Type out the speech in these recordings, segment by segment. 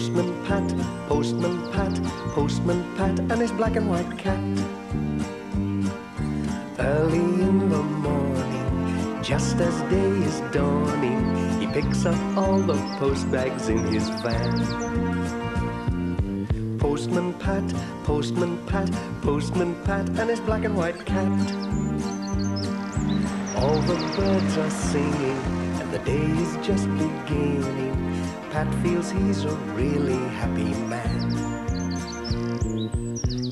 Postman Pat, Postman Pat, Postman Pat, and his black and white cat. Early in the morning, just as day is dawning, he picks up all the post bags in his van. Postman Pat, Postman Pat, Postman Pat, and his black and white cat. All the birds are singing, and the day is just beginning. Pat feels he's a really happy man.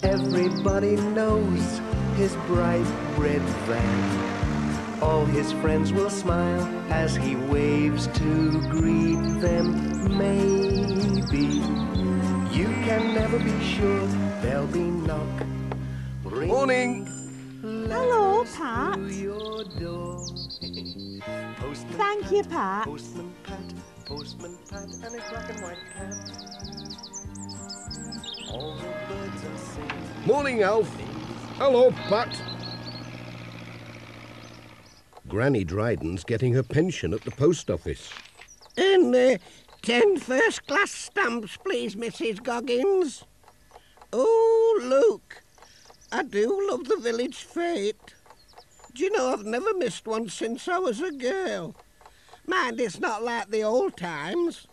Everybody knows his bright red van. All his friends will smile as he waves to greet them. Maybe you can never be sure there'll be knock. Morning. Hello, Pat. Thank you, Pat. Postman Pat, Postman Pat, and his black and white cat. All the birds are singing. Morning, Alf. Hello, Pat. Granny Dryden's getting her pension at the post office. And 10 first-class stamps, please, Mrs. Goggins. Oh, look. I do love the village fete. Do you know, I've never missed one since I was a girl. Mind, it's not like the old times.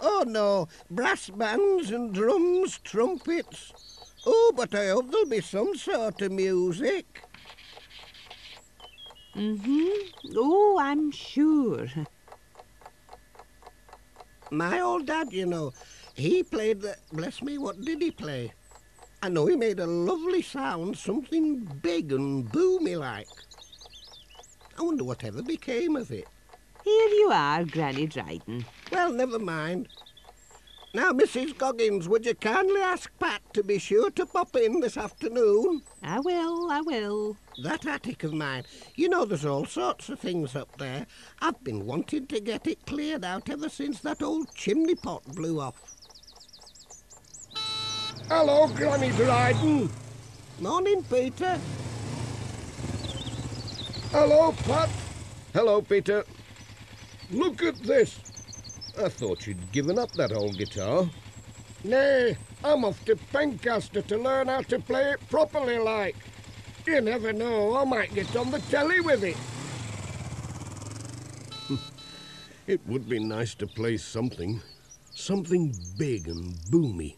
Oh, no, brass bands and drums, trumpets. Oh, but I hope there'll be some sort of music. Oh, I'm sure. My old dad, you know, he played the... Bless me, what did he play? I know he made a lovely sound, something big and boomy like. I wonder whatever became of it. Here you are, Granny Dryden. Well, never mind. Now, Mrs. Goggins, would you kindly ask Pat to be sure to pop in this afternoon? I will. That attic of mine, you know there's all sorts of things up there. I've been wanting to get it cleared out ever since that old chimney pot blew off. Hello, Granny Dryden. Morning, Peter. Hello, Pat. Hello, Peter. Look at this. I thought you'd given up that old guitar. Nay, I'm off to Pencaster to learn how to play it properly like. You never know, I might get on the telly with it. It would be nice to play something big and boomy.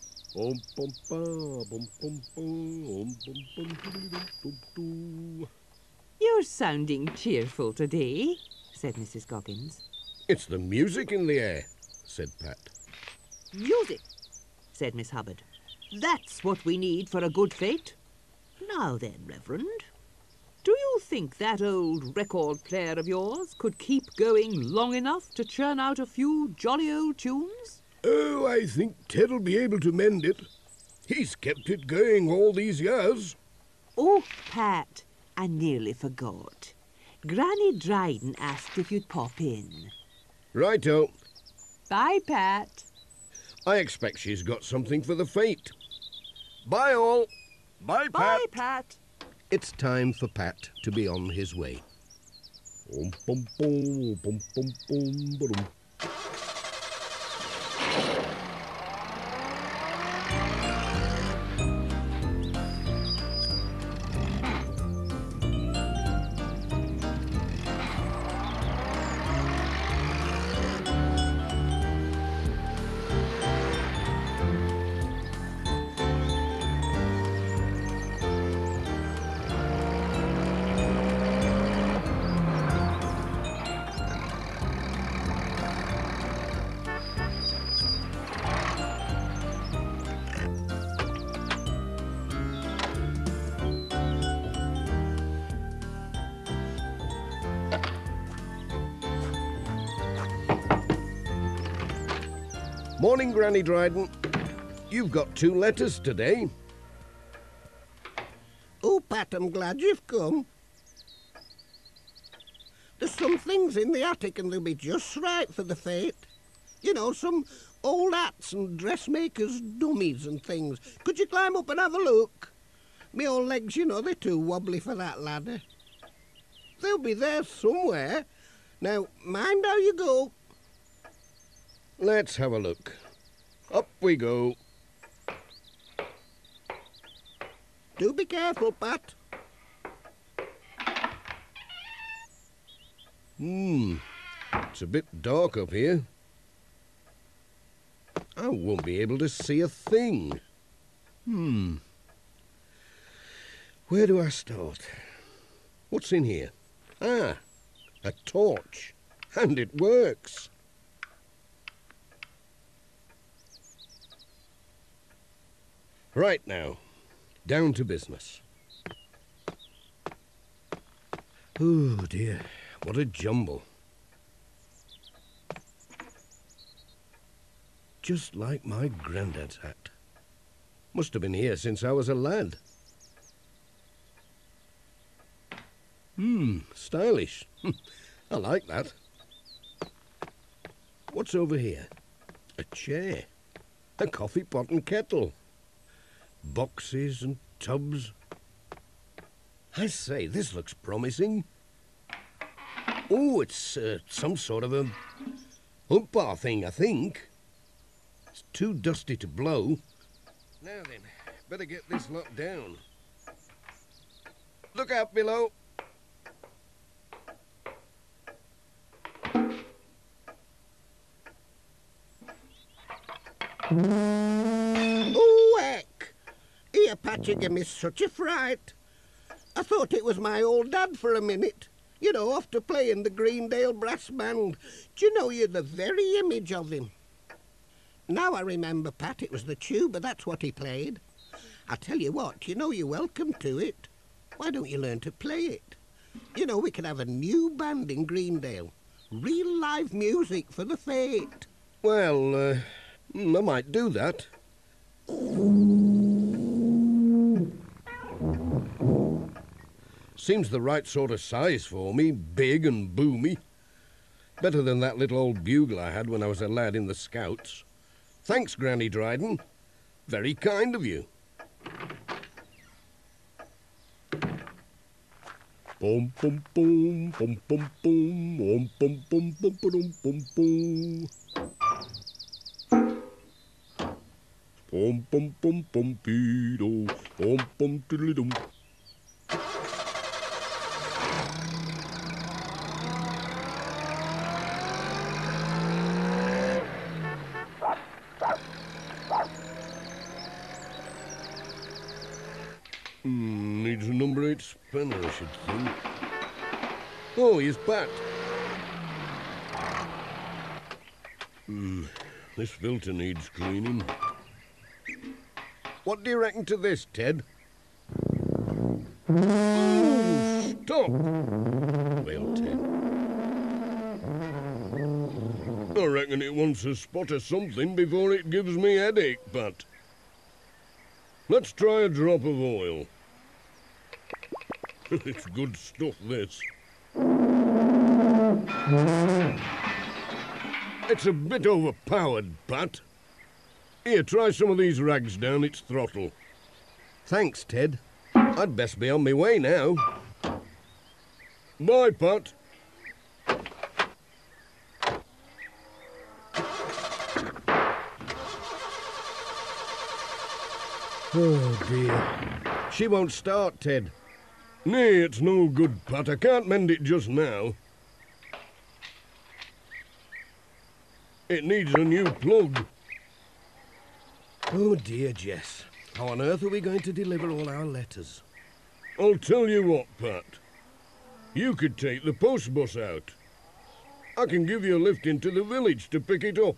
You're sounding cheerful today, said Mrs. Goggins. It's the music in the air, said Pat. Music, said Miss Hubbard. That's what we need for a good fete. Now then, Reverend, do you think that old record player of yours could keep going long enough to churn out a few jolly old tunes? Oh, I think Ted'll be able to mend it. He's kept it going all these years. Oh, Pat, I nearly forgot. Granny Dryden asked if you'd pop in. Righto. Bye, Pat. I expect she's got something for the fete. Bye, all. Bye, Pat. Bye, Pat. It's time for Pat to be on his way. Morning, Granny Dryden. You've got 2 letters today. Oh, Pat, I'm glad you've come. There's some things in the attic and they'll be just right for the fete. You know, some old hats and dressmakers' dummies and things. Could you climb up and have a look? Me old legs, you know, they're too wobbly for that ladder. They'll be there somewhere. Now, mind how you go. Let's have a look. Up we go. Do be careful, Pat. It's a bit dark up here. I won't be able to see a thing. Where do I start? What's in here? Ah, a torch. And it works. Right now, down to business. Oh dear, what a jumble. Just like my granddad's hat. Must have been here since I was a lad. Stylish. I like that. What's over here? A chair. A coffee pot and kettle. Boxes and tubs. I say, this looks promising. Oh, it's some sort of a hump bar thing, I think. It's too dusty to blow. Now then, better get this locked down. Look out below. Oh, heck! Here, Pat, you give me such a fright. I thought it was my old dad for a minute. You know, off to play in the Greendale Brass Band. Do you know, you're the very image of him. Now I remember, Pat, it was the tuba, that's what he played. I tell you what, you know you're welcome to it. Why don't you learn to play it? You know, we could have a new band in Greendale. Real live music for the fete. Well, I might do that. Seems the right sort of size for me, big and boomy. Better than that little old bugle I had when I was a lad in the Scouts. Thanks, Granny Dryden. Very kind of you. Bum bum bum bum bum bum bum bum bum bum bum bum. Bum bum bum bum beedo bum bum diddly dum. Needs a number 8 spanner, I should think. Oh, here's Pat. This filter needs cleaning. What do you reckon to this, Ted? Oh, stop! Well, Ted. I reckon it wants a spot of something before it gives me headache, Pat. Let's try a drop of oil. It's good stuff, this. It's a bit overpowered, Pat. Here, try some of these rags down its throttle. Thanks, Ted. I'd best be on my way now. Bye, Pat. Oh, dear. She won't start, Ted. Nay, it's no good, Pat. I can't mend it just now. It needs a new plug. Oh, dear, Jess. How on earth are we going to deliver all our letters? I'll tell you what, Pat. You could take the post bus out. I can give you a lift into the village to pick it up.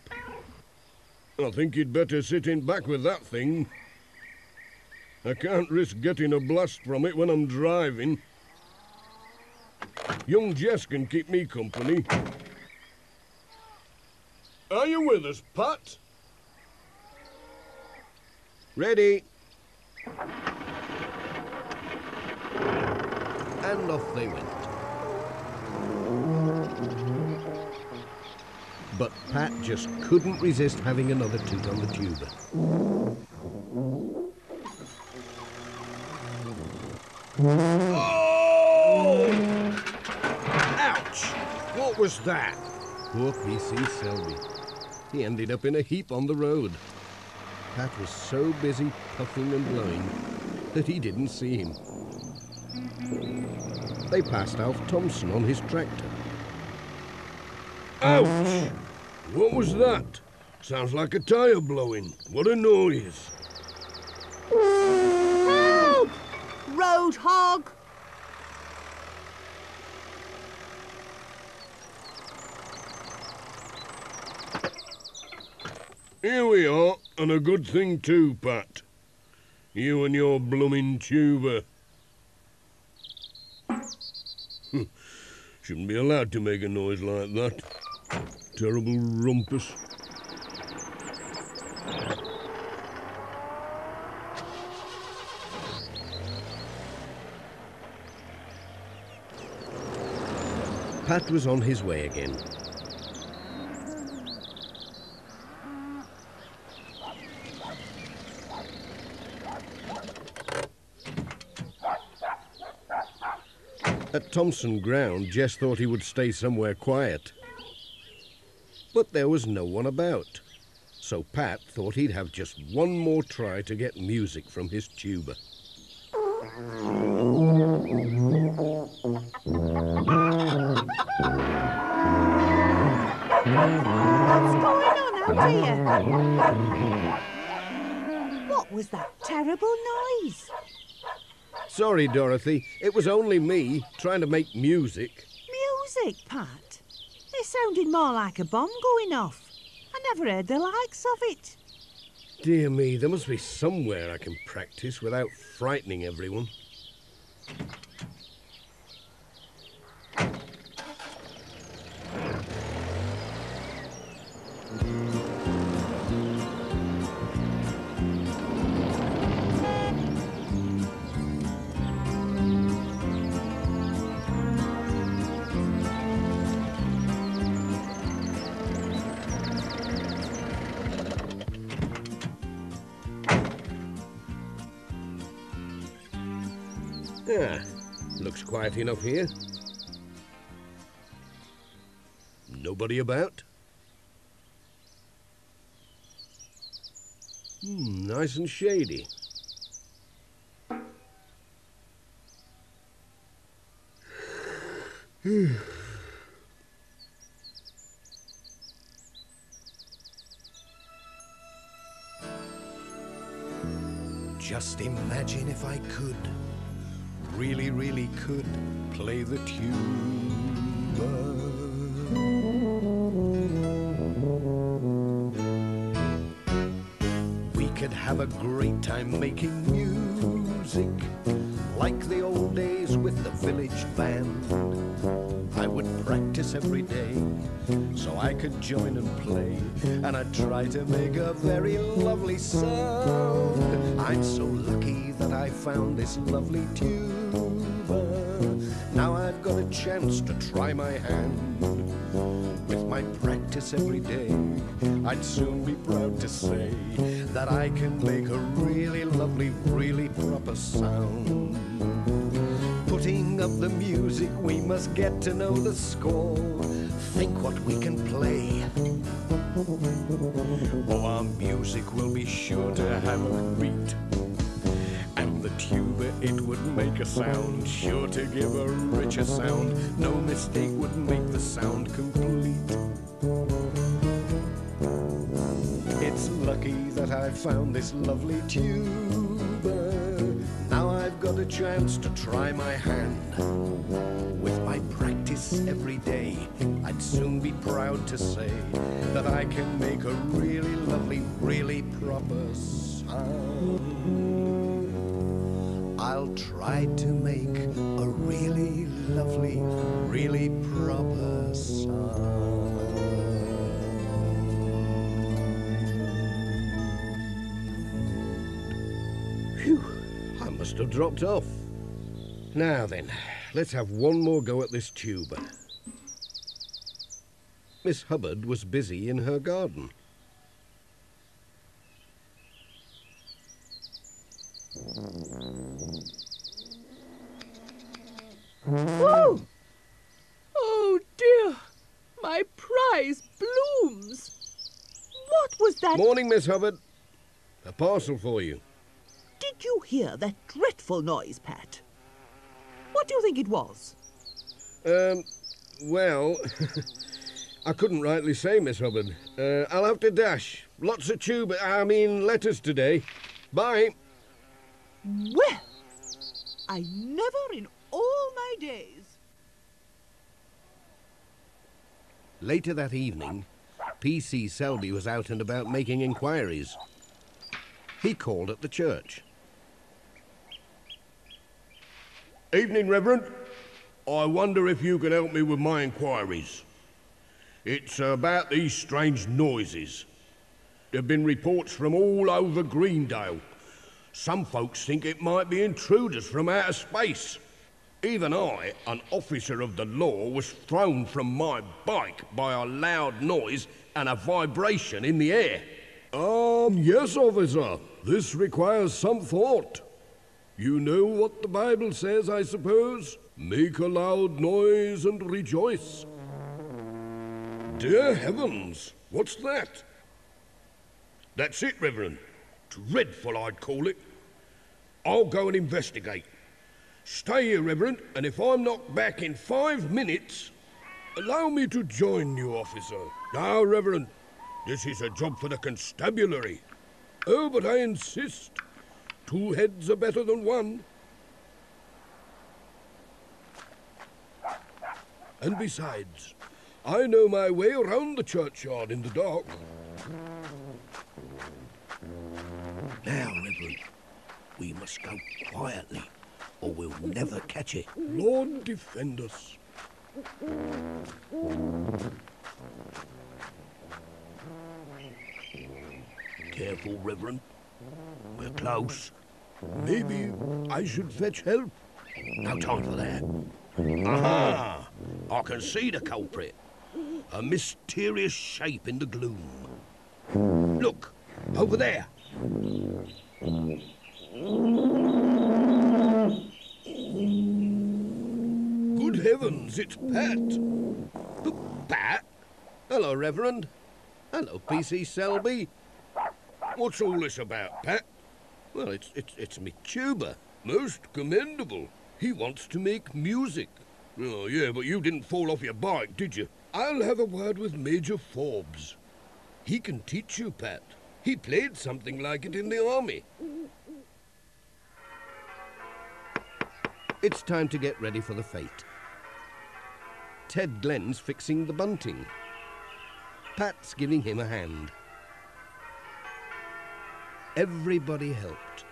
I think you'd better sit in back with that thing. I can't risk getting a blast from it when I'm driving. Young Jess can keep me company. Are you with us, Pat? Ready. And off they went. But Pat just couldn't resist having another toot on the tuba. Oh! Ouch! What was that? Poor PC Selby. He ended up in a heap on the road. Pat was so busy puffing and blowing that he didn't see him. They passed Alf Thompson on his tractor. Ouch! What was that? Sounds like a tyre blowing. What a noise. Help! Road hog! Here we are, and a good thing too, Pat. You and your blooming Tuba. Shouldn't be allowed to make a noise like that. Terrible rumpus. Pat was on his way again. At Thompson Ground, Jess thought he would stay somewhere quiet. But there was no one about. So Pat thought he'd have just one more try to get music from his tuba. What's going on out here? What was that terrible noise? Sorry, Dorothy. It was only me trying to make music. Music, Pat? It sounded more like a bomb going off. I never heard the likes of it. Dear me, there must be somewhere I can practice without frightening everyone. Yeah, looks quiet enough here. Nobody about? Nice and shady. Just imagine if I could, really, really could, play the tuba. We could have a great time making music, like the old days with the village band. I would practice every day so I could join and play, and I'd try to make a very lovely sound. I'm so lucky that I found this lovely tuba. Now I've got a chance to try my hand. With my practice every day, I'd soon be proud to say that I can make a really lovely, really proper sound. Putting up the music, we must get to know the score. Think what we can play. Oh, our music will be sure to have a beat. And the tuba, it would make a sound, sure to give a richer sound. No mistake would make the sound complete. It's lucky that I found this lovely tuba. Now I've got a chance to try my hand. With my practice every day, I'd soon be proud to say that I can make a really lovely, really proper sound. I'll try to make a really lovely, really proper sound. Phew, I must have dropped off. Now then, let's have one more go at this tuba. Miss Hubbard was busy in her garden. Oh! Oh dear! My prize blooms! What was that? Morning, Miss Hubbard. A parcel for you. Did you hear that dreadful noise, Pat? What do you think it was? Well, I couldn't rightly say, Miss Hubbard. I'll have to dash. Lots of letters today. Bye. Well, I never in all my days. Later that evening, P.C. Selby was out and about making inquiries. He called at the church. Evening, Reverend. I wonder if you can help me with my inquiries. It's about these strange noises. There have been reports from all over Greendale. Some folks think it might be intruders from outer space. Even I, an officer of the law, was thrown from my bike by a loud noise and a vibration in the air. Yes, officer. This requires some thought. You know what the Bible says, I suppose? Make a loud noise and rejoice. Dear heavens, what's that? That's it, Reverend. Dreadful, I'd call it. I'll go and investigate. Stay here, Reverend, and if I'm not back in 5 minutes... Allow me to join you, officer. Now, Reverend, this is a job for the constabulary. Oh, but I insist. 2 heads are better than 1. And besides, I know my way around the churchyard in the dark. Now, Reverend, we must go quietly, or we'll never catch it. Lord defend us. Careful, Reverend. We're close. Maybe I should fetch help. No time for that. Aha! I can see the culprit. A mysterious shape in the gloom. Look, over there. Good heavens, it's Pat. Pat? Hello, Reverend. Hello, P.C. Selby. What's all this about, Pat? Well, it's me Tuba. Most commendable. He wants to make music. Oh, yeah, but you didn't fall off your bike, did you? I'll have a word with Major Forbes. He can teach you, Pat. He played something like it in the army. It's time to get ready for the fete. Ted Glenn's fixing the bunting. Pat's giving him a hand. Everybody helped.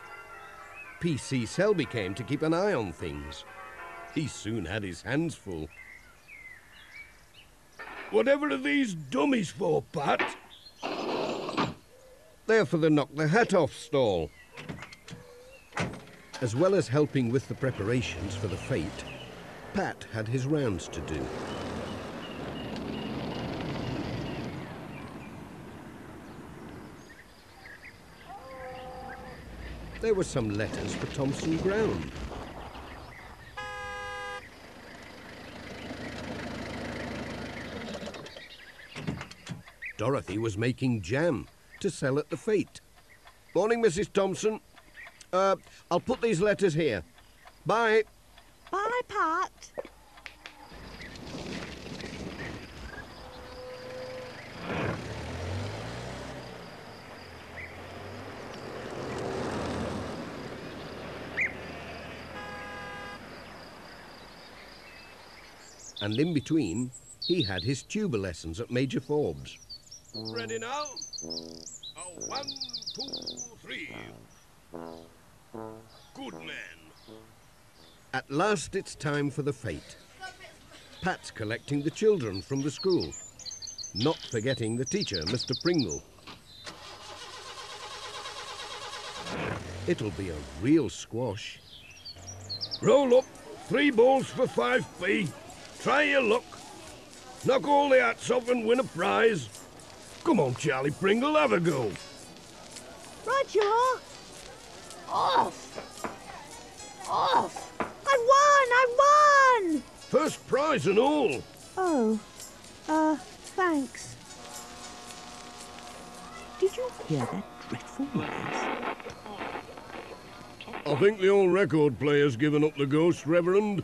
P.C. Selby came to keep an eye on things. He soon had his hands full. Whatever are these dummies for, Pat? They're for the Knock the Hat Off stall. As well as helping with the preparations for the fete, Pat had his rounds to do. There were some letters for Thompson Ground. Dorothy was making jam to sell at the fete. Morning, Mrs. Thompson. I'll put these letters here. Bye. Bye, Pat. And in between, he had his tuba lessons at Major Forbes. Ready now? 1, 2, 3. Good man. At last it's time for the fete. Pat's collecting the children from the school, not forgetting the teacher, Mr. Pringle. It'll be a real squash. Roll up. 3 balls for 5p. Try your luck. Knock all the hats off and win a prize. Come on, Charlie Pringle, have a go. Roger! Off! Off! I won! First prize and all. Oh, thanks. Did you hear that dreadful noise? I think the old record player's given up the ghost, Reverend.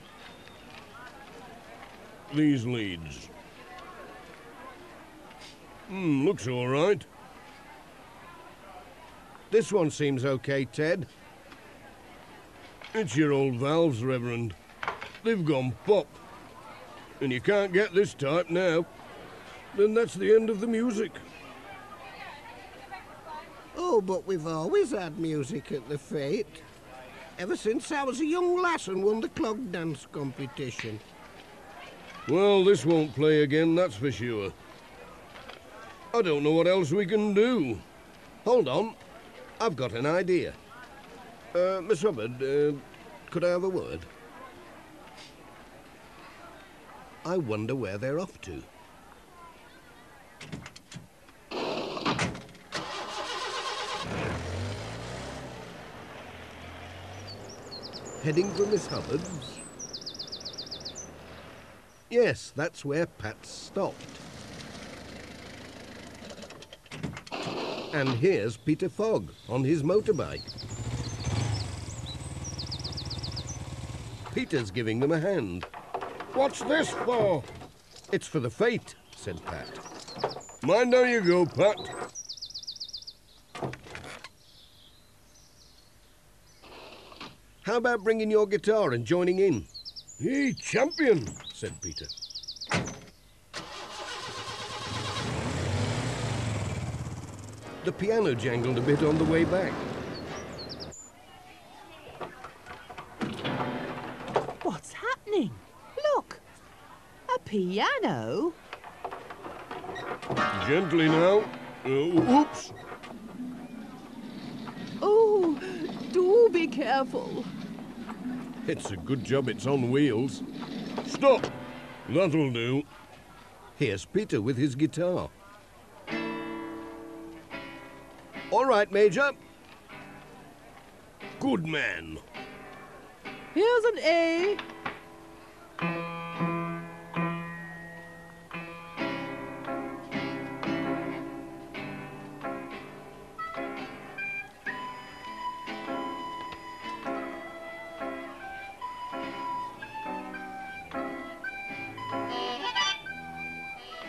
These leads. Looks all right. This one seems okay, Ted. It's your old valves, Reverend. They've gone pop. And you can't get this type now. Then that's the end of the music. Oh, but we've always had music at the Fete. Ever since I was a young lass and won the clog dance competition. Well, this won't play again, that's for sure. I don't know what else we can do. Hold on. I've got an idea. Miss Hubbard, could I have a word? I wonder where they're off to. Heading for Miss Hubbard's? Yes, that's where Pat stopped. And here's Peter Fogg on his motorbike. Peter's giving them a hand. What's this for? It's for the Fete, said Pat. Mind how you go, Pat. How about bringing your guitar and joining in? Hey, champion, said Peter. The piano jangled a bit on the way back. What's happening? Look! A piano? Gently now. Oops. Oh, do be careful. It's a good job it's on wheels. Stop. That'll do. Here's Peter with his guitar. All right, Major. Good man. Here's an A.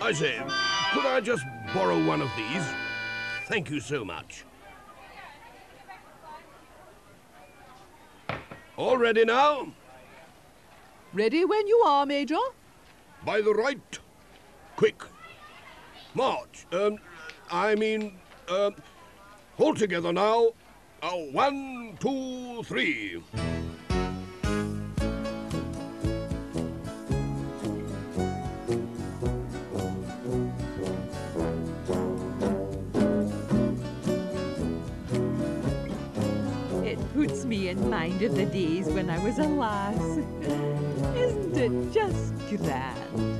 I say, could I just borrow one of these? Thank you so much. All ready now? Ready when you are, Major. By the right. Quick. March. Hold together now. 1, 2, 3. Puts me in mind of the days when I was a lass. Isn't it just grand?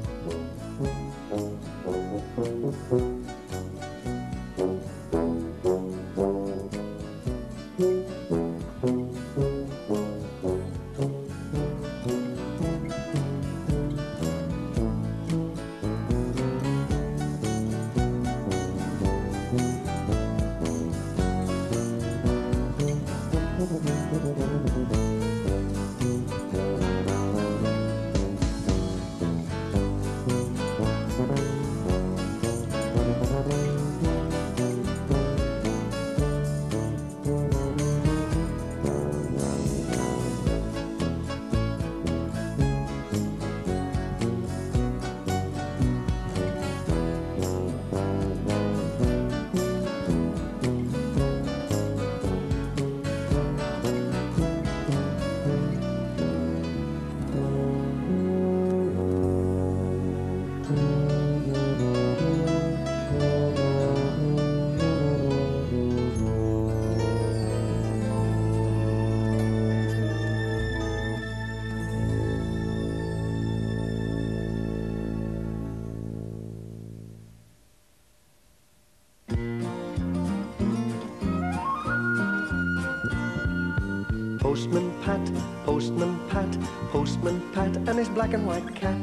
Postman Pat, Postman Pat, Postman Pat and his black and white cat.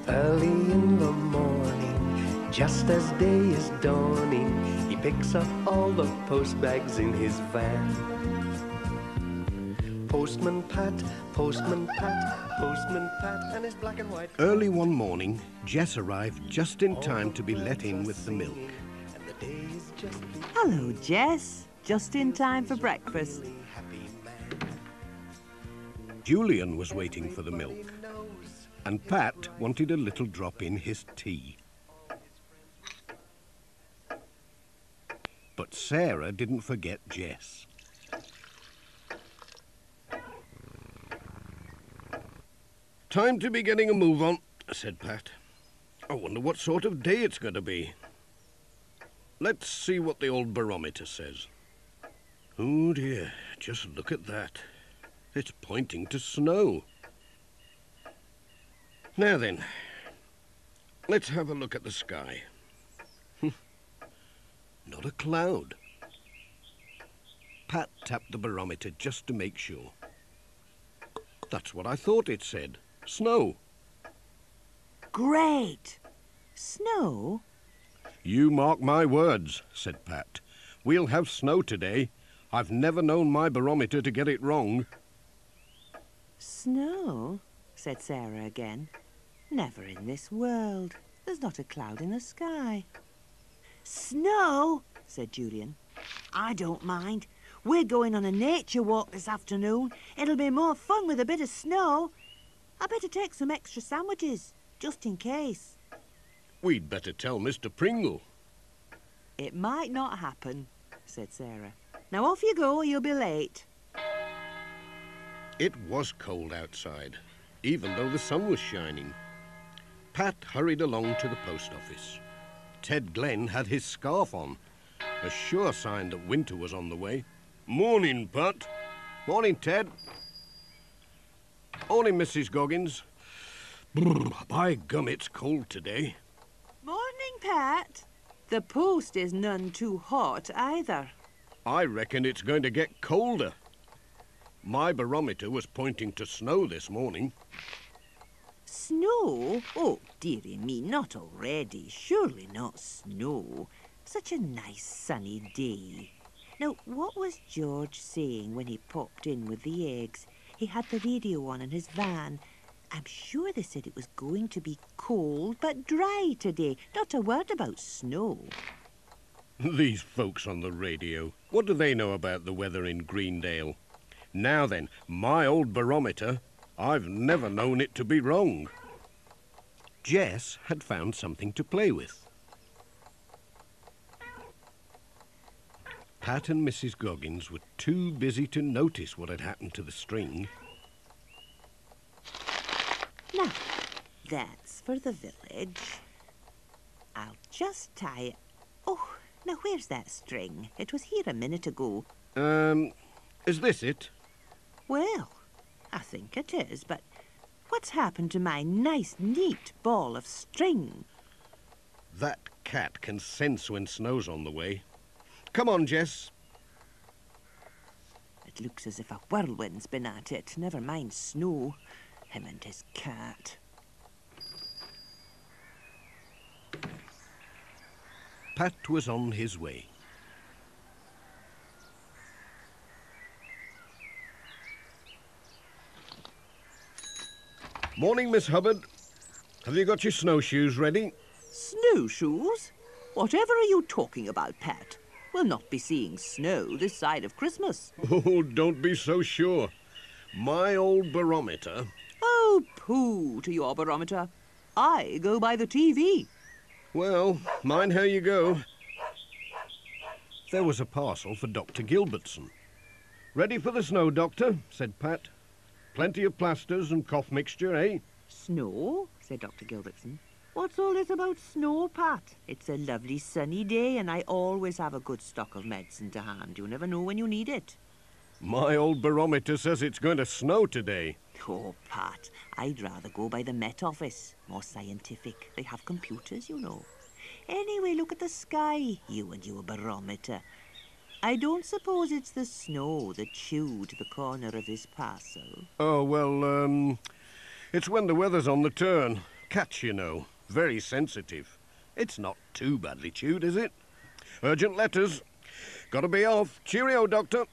Early in the morning, just as day is dawning, he picks up all the post bags in his van. Postman Pat, Postman Pat, Postman Pat, and his black and white... Early one morning, Jess arrived just in time to be let in with the milk. Hello, Jess. Just in time for breakfast. Julian was waiting for the milk, and Pat wanted a little drop in his tea. But Sarah didn't forget Jess. Time to be getting a move on, said Pat. I wonder what sort of day it's going to be. Let's see what the old barometer says. Oh dear, just look at that. It's pointing to snow. Now then, let's have a look at the sky. Not a cloud. Pat tapped the barometer just to make sure. That's what I thought it said. Snow. Great! Snow? You mark my words, said Pat. We'll have snow today. I've never known my barometer to get it wrong. Snow? Said Sarah again. Never in this world. There's not a cloud in the sky. Snow? Said Julian. I don't mind. We're going on a nature walk this afternoon. It'll be more fun with a bit of snow. I better take some extra sandwiches, just in case. We'd better tell Mr. Pringle. It might not happen, said Sarah. Now off you go, or you'll be late. It was cold outside, even though the sun was shining. Pat hurried along to the post office. Ted Glenn had his scarf on, a sure sign that winter was on the way. Morning, Pat. Morning, Ted. Morning, Mrs. Goggins. Brr, by gum, it's cold today. Morning, Pat. The post is none too hot either. I reckon it's going to get colder. My barometer was pointing to snow this morning. Snow? Oh, dearie me, not already. Surely not snow. Such a nice sunny day. Now, what was George saying when he popped in with the eggs? He had the radio on in his van. I'm sure they said it was going to be cold but dry today. Not a word about snow. These folks on the radio, what do they know about the weather in Greendale? Now then, my old barometer, I've never known it to be wrong. Jess had found something to play with. Pat and Mrs. Goggins were too busy to notice what had happened to the string. Now, that's for the village. I'll just tie it. Oh, now where's that string? It was here a minute ago. Is this it? Well, I think it is, but what's happened to my nice, neat ball of string? That cat can sense when snow's on the way. Come on, Jess. It looks as if a whirlwind's been at it. Never mind snow. Him and his cat. Pat was on his way. Morning, Miss Hubbard. Have you got your snowshoes ready? Snowshoes? Whatever are you talking about, Pat? We'll not be seeing snow this side of Christmas. Oh, don't be so sure. My old barometer... Oh, pooh to your barometer. I go by the TV. Well, mind how you go. There was a parcel for Dr. Gilbertson. Ready for the snow, Doctor, said Pat. Plenty of plasters and cough mixture, eh? Snow? Said Dr. Gilbertson. What's all this about snow, Pat? It's a lovely sunny day and I always have a good stock of medicine to hand. You never know when you need it. My old barometer says it's going to snow today. Oh, Pat, I'd rather go by the Met Office. More scientific. They have computers, you know. Anyway, look at the sky, you and your barometer. I don't suppose it's the snow that chewed the corner of this parcel. Oh, well, it's when the weather's on the turn. Cats, you know, very sensitive. It's not too badly chewed, is it? Urgent letters. Gotta be off. Cheerio, Doctor.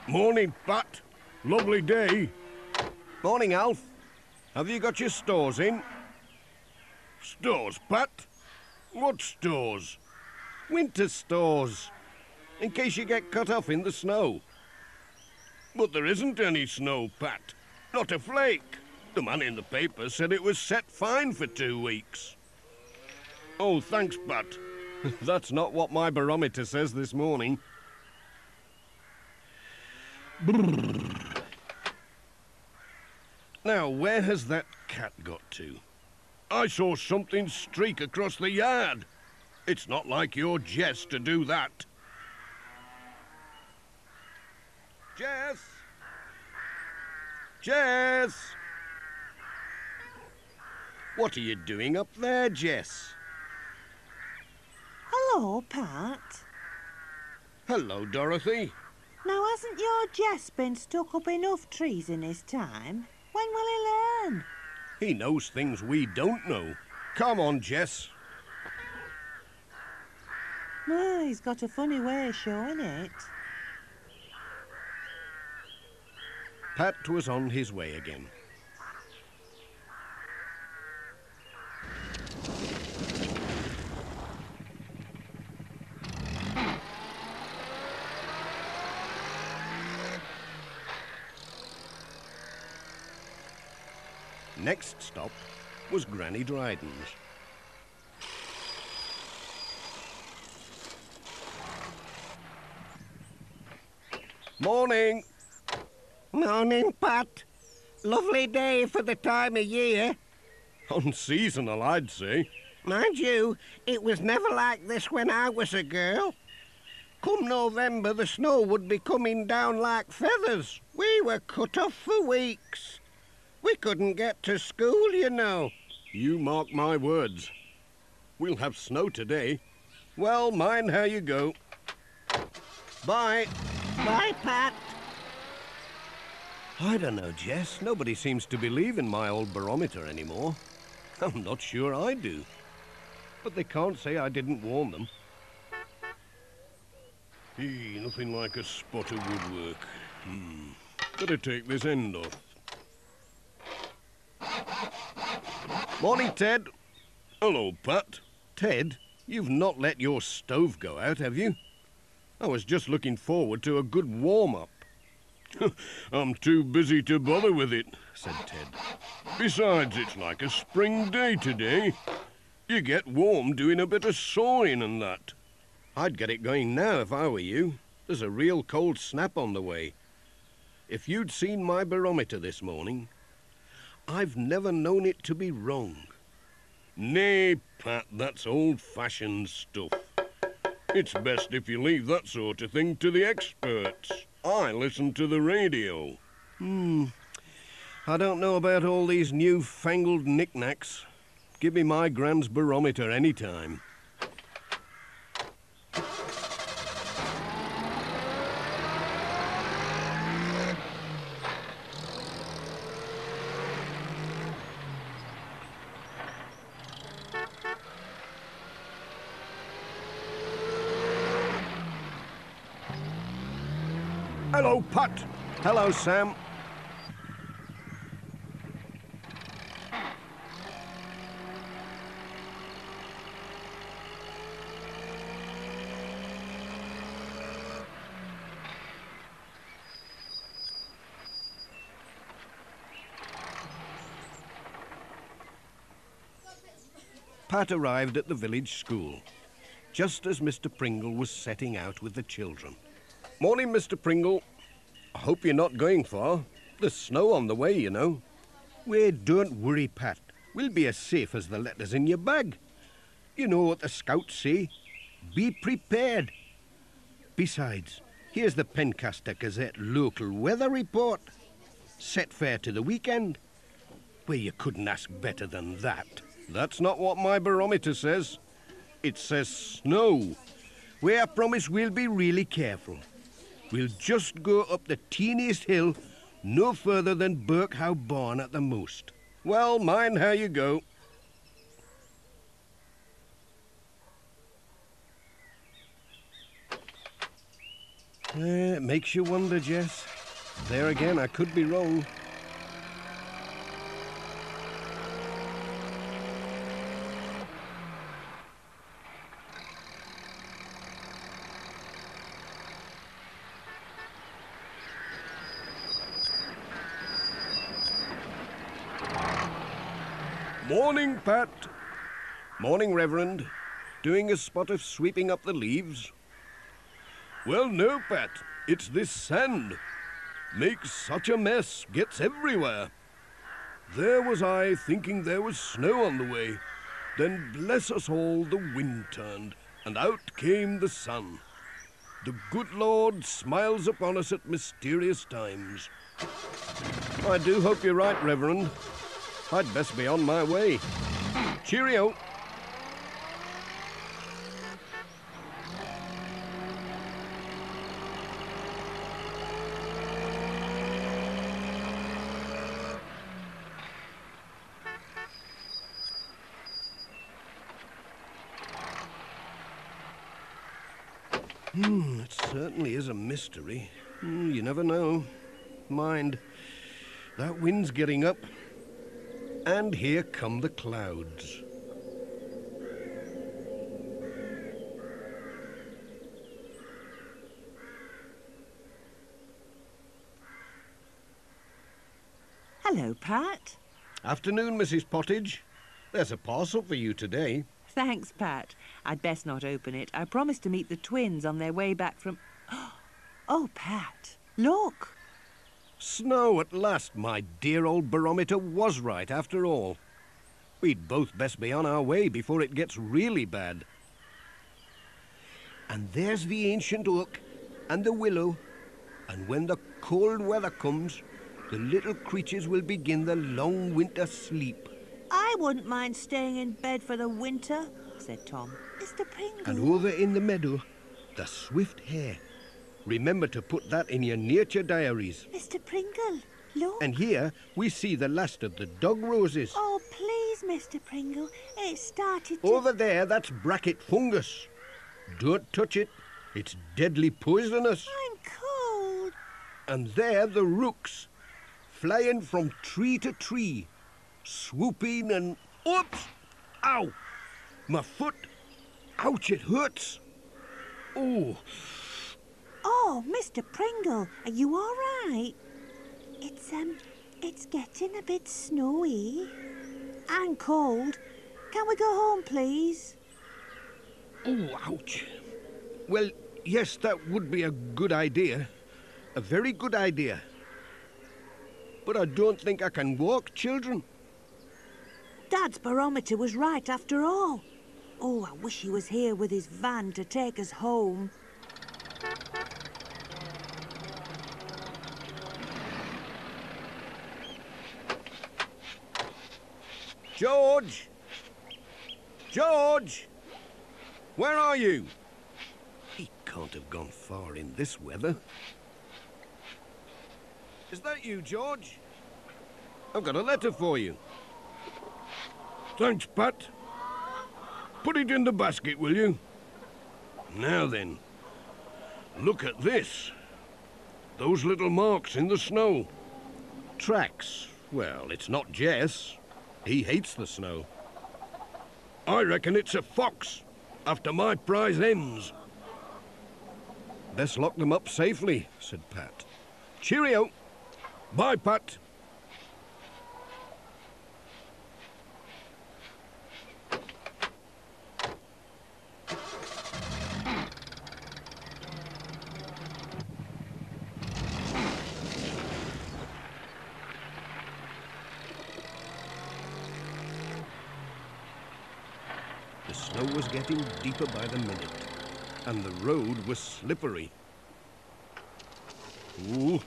Morning, Pat. Lovely day. Morning, Alf. Have you got your stores in? Stores, Pat? What stores? Winter stores. In case you get cut off in the snow. But there isn't any snow, Pat. Not a flake. The man in the paper said it was set fine for 2 weeks. Oh, thanks, Pat. That's not what my barometer says this morning. Now, where has that cat got to? I saw something streak across the yard. It's not like your Jess to do that. Jess! Jess! What are you doing up there, Jess? Hello, Pat. Hello, Dorothy. Now, hasn't your Jess been stuck up enough trees in his time? When will he learn? He knows things we don't know. Come on, Jess. Well, he's got a funny way of showing it. Pat was on his way again. Next stop was Granny Dryden's. Morning. Morning, Pat. Lovely day for the time of year. Unseasonal, I'd say. Mind you, it was never like this when I was a girl. Come November, the snow would be coming down like feathers. We were cut off for weeks. We couldn't get to school, you know. You mark my words. We'll have snow today. Well, mind how you go. Bye. Bye, Pat. I don't know, Jess. Nobody seems to believe in my old barometer anymore. I'm not sure I do. But they can't say I didn't warn them. Nothing like a spot of woodwork. Better take this end off. Morning, Ted. Hello, Pat. Ted, you've not let your stove go out, have you? I was just looking forward to a good warm-up. I'm too busy to bother with it, said Ted. Besides, it's like a spring day today. You get warm doing a bit of sawing and that. I'd get it going now if I were you. There's a real cold snap on the way. If you'd seen my barometer this morning, I've never known it to be wrong. Nay, Pat, that's old-fashioned stuff. It's best if you leave that sort of thing to the experts. I listen to the radio. I don't know about all these new-fangled knickknacks. Give me my Grand's barometer any time. Hello, Pat. Hello, Sam. Pat arrived at the village school, just as Mr. Pringle was setting out with the children. Morning, Mr. Pringle. I hope you're not going far. There's snow on the way, you know. Well, don't worry, Pat. We'll be as safe as the letters in your bag. You know what the scouts say. Be prepared. Besides, here's the Pencaster Gazette local weather report. Set fair to the weekend. Well, you couldn't ask better than that. That's not what my barometer says. It says snow. I promise we'll be really careful. We'll just go up the teeniest hill, no further than Birkhow Barn at the most. Well, mind how you go. It makes you wonder, Jess. There again, I could be wrong. Morning, Pat. Morning, Reverend. Doing a spot of sweeping up the leaves? Well, no, Pat. It's this sand. Makes such a mess. Gets everywhere. There was I thinking there was snow on the way. Then, bless us all, the wind turned, and out came the sun. The good Lord smiles upon us at mysterious times. I do hope you're right, Reverend. I'd best be on my way. Cheerio. It certainly is a mystery. You never know. Mind, that wind's getting up. And here come the clouds. Hello, Pat. Afternoon, Mrs. Pottage. There's a parcel for you today. Thanks, Pat. I'd best not open it. I promised to meet the twins on their way back from... Oh, Pat, look. Snow at last. My dear old barometer was right after all. We'd both best be on our way before it gets really bad. And there's the ancient oak and the willow. And when the cold weather comes, the little creatures will begin the long winter sleep. I wouldn't mind staying in bed for the winter, said Tom. Mr. Pringle. And over in the meadow, the swift hare. Remember to put that in your nature diaries. Mr. Pringle, look. And here we see the last of the dog roses. Oh, please, Mr. Pringle. It started to... Over there, that's bracket fungus. Don't touch it. It's deadly poisonous. I'm cold. And there the rooks, flying from tree to tree, swooping and... Oops! Ow! My foot! Ouch, it hurts! Oh! Oh, Mr. Pringle, are you all right? It's getting a bit snowy. And cold. Can we go home, please? Oh, ouch. Well, yes, that would be a good idea. A very good idea. But I don't think I can walk, children. Dad's barometer was right after all. Oh, I wish he was here with his van to take us home. George! George! Where are you? He can't have gone far in this weather. Is that you, George? I've got a letter for you. Thanks, Pat. Put it in the basket, will you? Now then, look at this. Those little marks in the snow. Tracks. Well, it's not Jess. He hates the snow. I reckon it's a fox, after my prize ends. Best lock them up safely, said Pat. Cheerio. Bye, Pat. The snow was getting deeper by the minute, and the road was slippery. Oh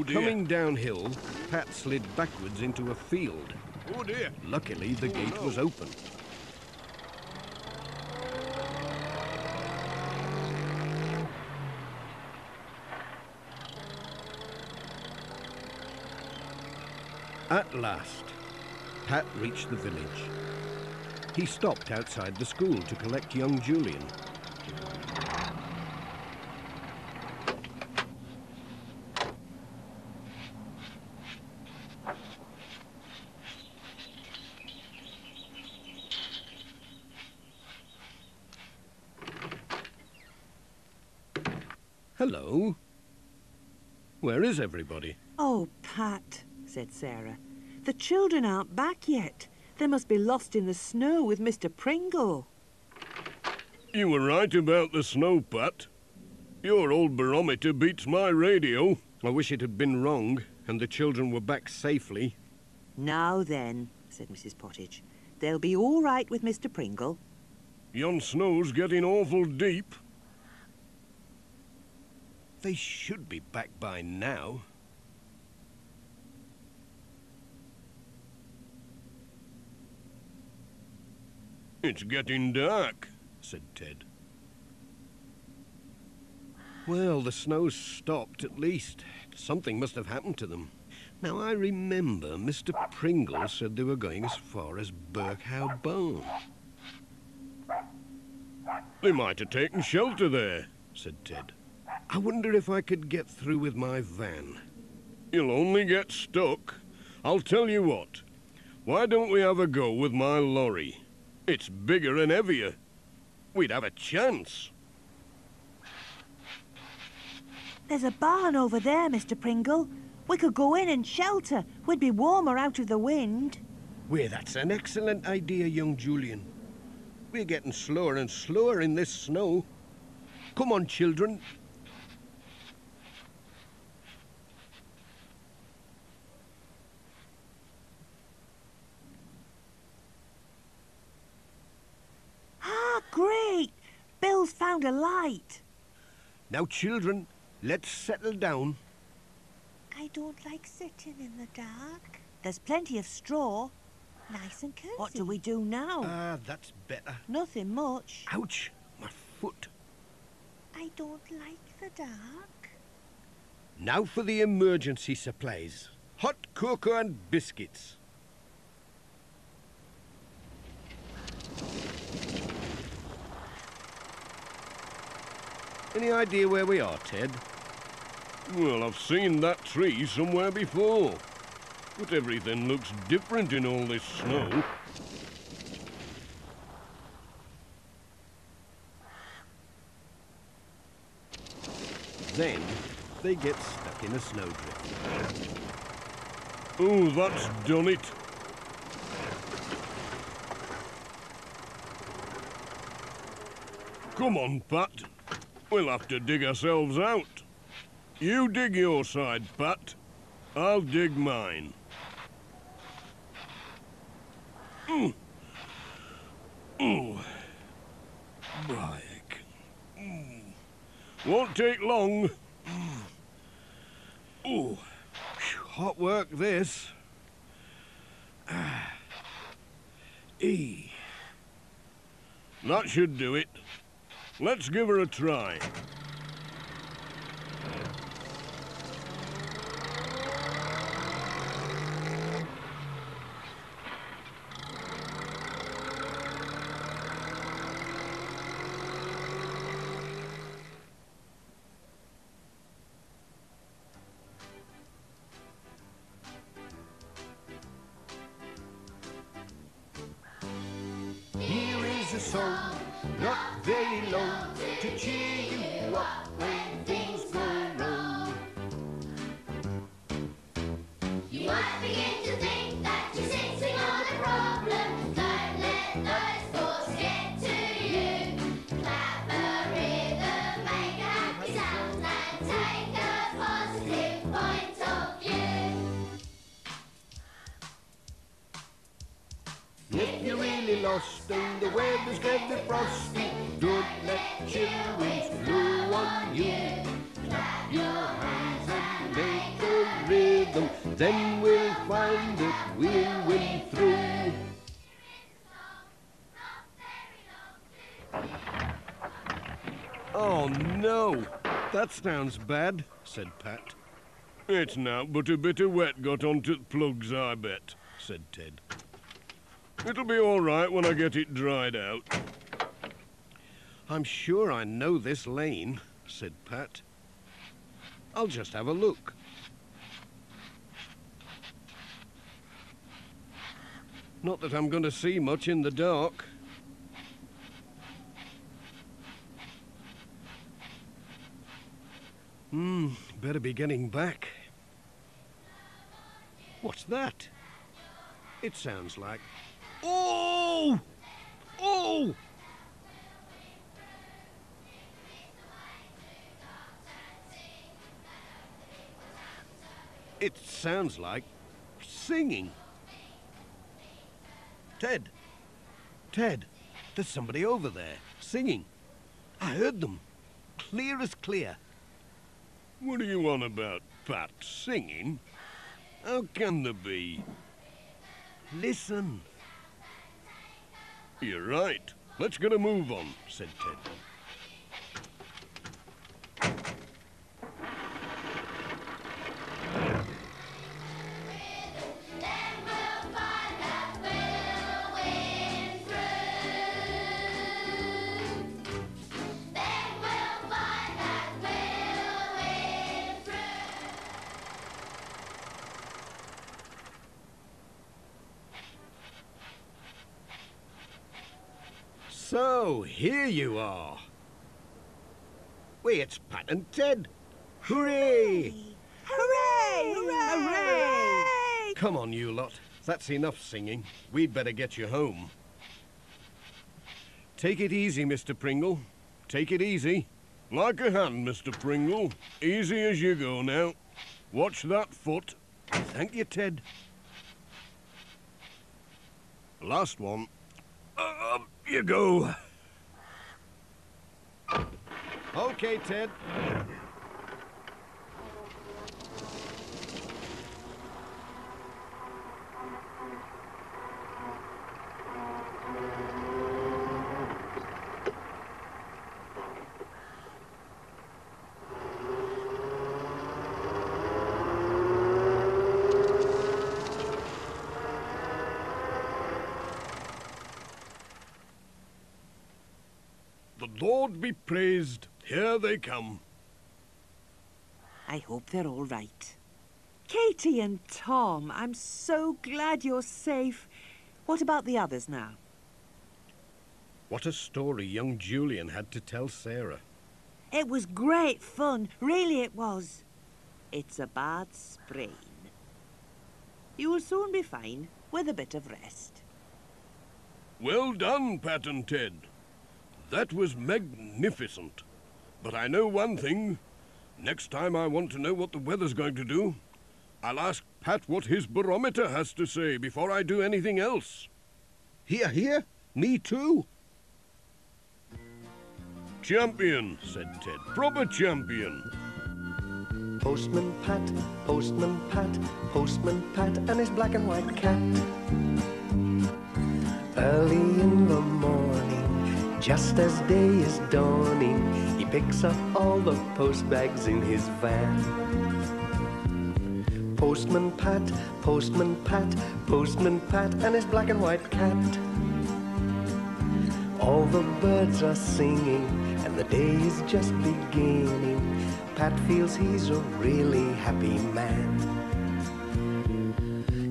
dear. Coming downhill, Pat slid backwards into a field. Oh dear. Luckily, the gate was open. At last, Pat reached the village. He stopped outside the school to collect young Julian. Hello. Where is everybody? Oh, Pat, said Sarah. The children aren't back yet. They must be lost in the snow with Mr. Pringle. You were right about the snow, Pat. Your old barometer beats my radio. I wish it had been wrong and the children were back safely. Now then, said Mrs. Pottage, they'll be all right with Mr. Pringle. Yon snow's getting awful deep. They should be back by now. It's getting dark, said Ted. Well, the snow's stopped at least. Something must have happened to them. Now, I remember Mr. Pringle said they were going as far as Birkhow Barn. They might have taken shelter there, said Ted. I wonder if I could get through with my van. You'll only get stuck. I'll tell you what. Why don't we have a go with my lorry? It's bigger and heavier. We'd have a chance. There's a barn over there, Mr. Pringle. We could go in and shelter. We'd be warmer out of the wind. Well, that's an excellent idea, young Julian. We're getting slower and slower in this snow. Come on, children. Ah, great! Bill's found a light. Now, children, let's settle down. I don't like sitting in the dark. There's plenty of straw. Nice and cosy. What do we do now? Ah, that's better. Nothing much. Ouch, my foot. I don't like the dark. Now for the emergency supplies. Hot cocoa and biscuits. Any idea where we are, Ted? Well, I've seen that tree somewhere before. But everything looks different in all this snow. Then they get stuck in a snowdrift. Oh, that's done it. Come on, Pat. We'll have to dig ourselves out. You dig your side, Pat. I'll dig mine. Back. Won't take long. Oh, hot work this. That should do it. Let's give her a try. Here is a song, not very long, to cheer you up when things go wrong. You might begin to think that you're sitting on a problem. Don't let those thoughts get to you. Clap a rhythm, make a happy sound, and take a positive point of view. If you're really lost and the weather's very frosty, don't let children blow on you. Clap your hands and make a rhythm. Then we'll find that we'll win through. Oh, no. That sounds bad, said Pat. It's now but a bit of wet got onto the plugs, I bet, said Ted. It'll be all right when I get it dried out. I'm sure I know this lane, said Pat. I'll just have a look. Not that I'm going to see much in the dark. Better be getting back. What's that? It sounds like... Oh! Oh! It sounds like singing. Ted! Ted! There's somebody over there, singing. I heard them. Clear as clear. What are you on about, Pat? Singing? How can there be? Listen. You're right. Let's get a move on, said Ted. So, here you are. Wait, it's Pat and Ted. Hooray! Hooray! Hooray! Come on, you lot. That's enough singing. We'd better get you home. Take it easy, Mr. Pringle. Take it easy. Like a hand, Mr. Pringle. Easy as you go now. Watch that foot. Thank you, Ted. Last one. Up you go. Okay, Ted. The Lord be praised. Here they come. I hope they're all right. Katie and Tom, I'm so glad you're safe. What about the others now? What a story young Julian had to tell Sarah. It was great fun. Really it was. It's a bad sprain. You will soon be fine with a bit of rest. Well done, Pat and Ted. That was magnificent. But I know one thing. Next time I want to know what the weather's going to do, I'll ask Pat what his barometer has to say before I do anything else. Here, here. Me too. Champion, said Ted. Proper champion. Postman Pat, Postman Pat, Postman Pat and his black and white cat. Early in the morning, just as day is dawning, he picks up all the post bags in his van. Postman Pat, Postman Pat, Postman Pat and his black and white cat. All the birds are singing and the day is just beginning. Pat feels he's a really happy man.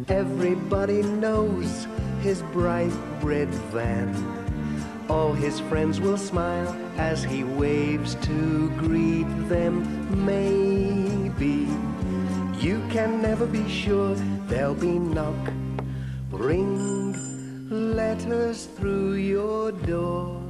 Everybody knows his bright red van. All his friends will smile as he waves to greet them. Maybe you can never be sure there'll be knock, ring, letters through your door.